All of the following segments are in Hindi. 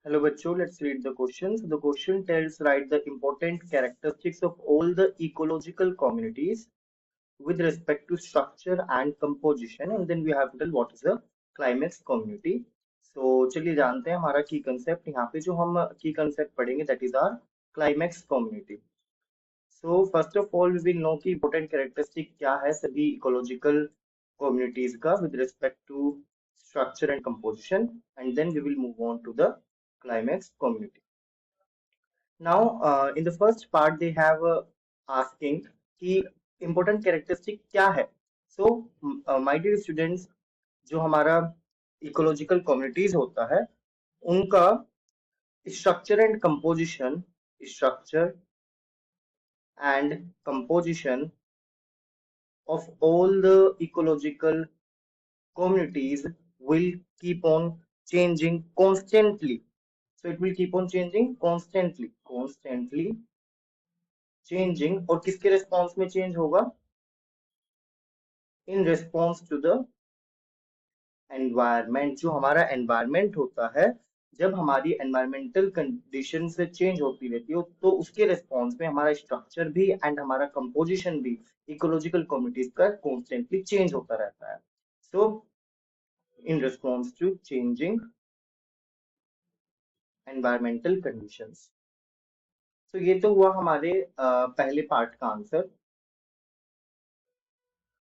Hello, bachcho. Let's read the question. So the question tells write the important characteristics of all the ecological communities with respect to structure and composition, and then we have to tell what is a climax community. So चलिए जानते हैं हमारा की कंसेप्ट यहाँ पे जो हम की कंसेप्ट पढ़ेंगे that is our climax community. So first of all we will know की इम्पोर्टेंट कैरेक्टरिस्टिक क्या है सभी इकोलॉजिकल कम्युनिटीज का with respect to structure and composition, and then we will move on to the climax community. Now, in the first part, they have asking कि important characteristic क्या है. So, my dear students, जो हमारा ecological communities होता है, उनका structure and composition, structure and composition of all the ecological communities will keep on changing constantly. So it will keep on changing constantly changing. और किसके रिस्पॉन्स में चेंज होगा? In response to the environment. जो हमारा एनवायरमेंट होता है, जब हमारी एनवायरमेंटल कंडीशन से चेंज होती रहती है तो उसके रिस्पॉन्स में हमारा स्ट्रक्चर भी एंड हमारा कंपोजिशन भी इकोलॉजिकल कम्युनिटीज का कॉन्स्टेंटली चेंज होता रहता है. So in response to changing environmental conditions. तो ये तो हुआ हमारे पहले पार्ट का आंसर.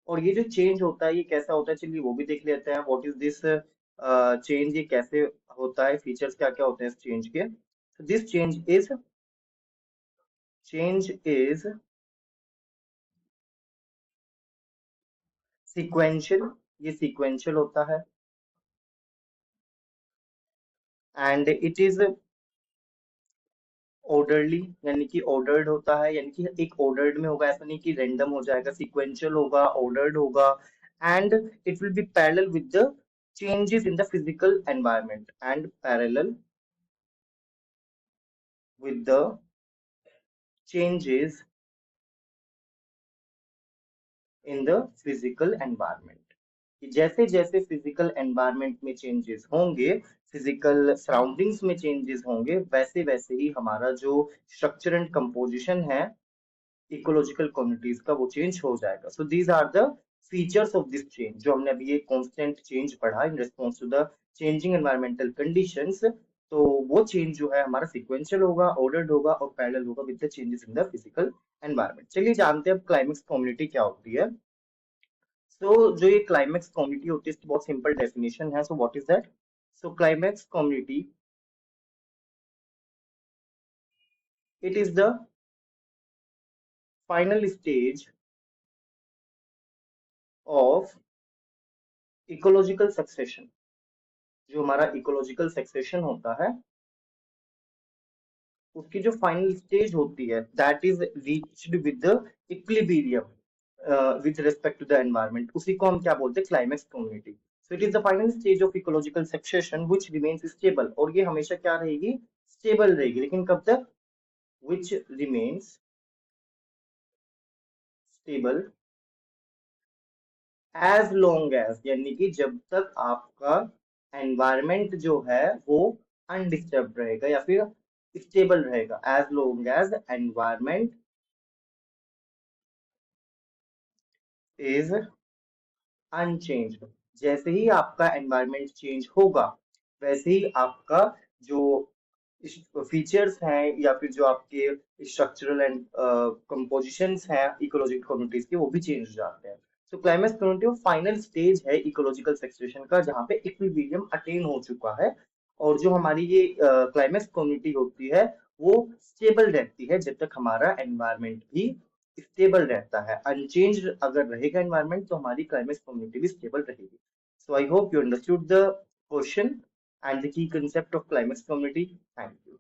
और ये जो चेंज होता है ये कैसा होता है चलिए वो भी देख लेते हैं. व्हाट इज दिस चेंज, ये कैसे होता है, फीचर्स क्या क्या होते हैं इस चेंज के. This change is sequential. ये सीक्वेंशियल होता है एंड इट इज ऑर्डरली, यानी कि ऑर्डर्ड होता है, यानी कि एक ऑर्डर्ड में होगा, ऐसा नहीं कि रैंडम हो जाएगा. सीक्वेंशियल होगा, ऑर्डर्ड होगा, and it will be parallel with the changes in the physical environment and parallel with the changes in the physical environment. कि जैसे जैसे फिजिकल एनवायरनमेंट में चेंजेस होंगे, फिजिकल सराउंडिंग्स में चेंजेस होंगे, वैसे वैसे ही हमारा जो स्ट्रक्चर एंड कंपोजिशन है इकोलॉजिकल कम्युनिटीज का वो चेंज हो जाएगा. So these are the features of this change, जो हमने अभी ये कांस्टेंट चेंज पढ़ा in response to the changing environmental conditions. तो वो चेंज जो है हमारा सिक्वेंशियल होगा, ऑर्डर्ड होगा और पैरेलल होगा with the changes in the physical environment. चलिए जानते हैं अब क्लाइमेक्स कम्युनिटी क्या होती है. सो जो ये क्लाइमेक्स कम्युनिटी होती है इसकी बहुत सिंपल डेफिनेशन है. So what is that? So climax community, it is the final stage of ecological succession. जो हमारा इकोलॉजिकल सक्सेशन होता है उसकी जो फाइनल स्टेज होती है that is reached with the equilibrium with respect to the environment, उसी को हम क्या बोलते हैं? Climax community. So it is the final stage of ecological succession which remains stable. और ये हमेशा क्या रहेगी? स्टेबल रहेगी. लेकिन कब तक? Which remains stable as long as, यानी कि जब तक आपका एनवायरनमेंट जो है वो अनडिस्टर्ब रहेगा या फिर स्टेबल रहेगा. As long as environment is unchanged. जैसे ही आपका एनवायरनमेंट चेंज होगा वैसे ही आपका जो फीचर्स हैं या फिर जो आपके स्ट्रक्चरल एंड कंपोजिशंस हैं इकोलॉजिकल कम्युनिटीज के वो भी चेंज हो जाते हैं. सो क्लाइमेक्स कम्युनिटी फाइनल स्टेज है इकोलॉजिकल सक्सेशन का जहाँ पे इक्विलिब्रियम अटेन हो चुका है. और जो हमारी ये क्लाइमेक्स कम्युनिटी होती है वो स्टेबल रहती है जब तक हमारा एनवायरनमेंट भी स्टेबल रहता है. अनचेंज अगर रहेगा एनवायरनमेंट तो हमारी क्लाइमेक्स कम्युनिटी भी स्टेबल रहेगी. So I hope you understood the question and the key concept of climax community. Thank you.